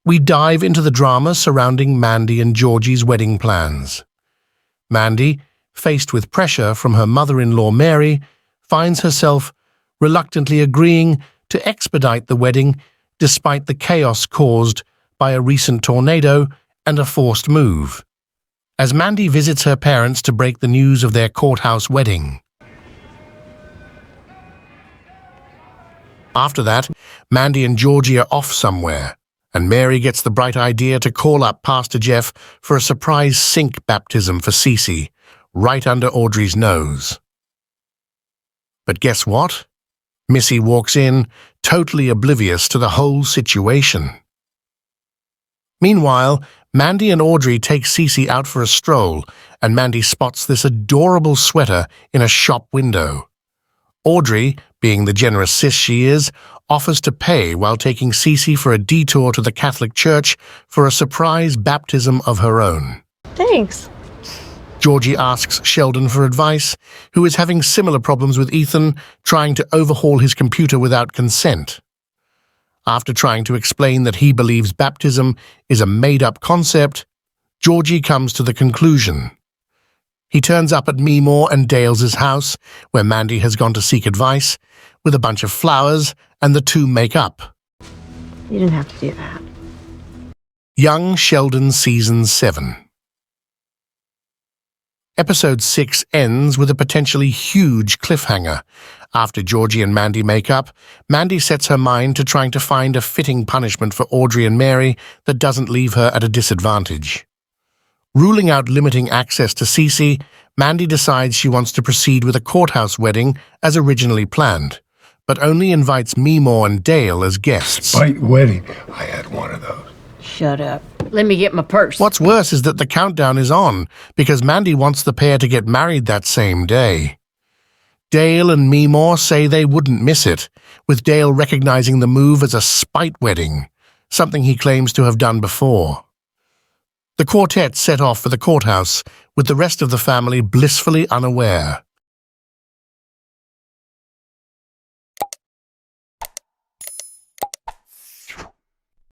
we dive into the drama surrounding Mandy and Georgie's wedding plans. Mandy, faced with pressure from her mother-in-law Mary, finds herself reluctantly agreeing to expedite the wedding despite the chaos caused by a recent tornado and a forced move, as Mandy visits her parents to break the news of their courthouse wedding. After that, Mandy and Georgie are off somewhere, and Mary gets the bright idea to call up Pastor Jeff for a surprise sink baptism for Cece, right under Audrey's nose. But guess what? Missy walks in, totally oblivious to the whole situation. Meanwhile, Mandy and Audrey take Cece out for a stroll, and Mandy spots this adorable sweater in a shop window. Audrey, being the generous sis she is, offers to pay while taking Cece for a detour to the Catholic Church for a surprise baptism of her own. Thanks. Georgie asks Sheldon for advice, who is having similar problems with Ethan trying to overhaul his computer without consent. After trying to explain that he believes baptism is a made-up concept, Georgie comes to the conclusion. He turns up at Meemore and Dale's house, where Mandy has gone to seek advice, with a bunch of flowers, and the two make up. You didn't have to do that. Young Sheldon Season 7. Episode 6 ends with a potentially huge cliffhanger. After Georgie and Mandy make up, Mandy sets her mind to trying to find a fitting punishment for Audrey and Mary that doesn't leave her at a disadvantage. Ruling out limiting access to Cece, Mandy decides she wants to proceed with a courthouse wedding as originally planned, but only invites Meemore and Dale as guests. Spite wedding. I had one of those. Shut up. Let me get my purse. What's worse is that the countdown is on, because Mandy wants the pair to get married that same day. Dale and Meemore say they wouldn't miss it, with Dale recognizing the move as a spite wedding, something he claims to have done before. The quartet set off for the courthouse, with the rest of the family blissfully unaware.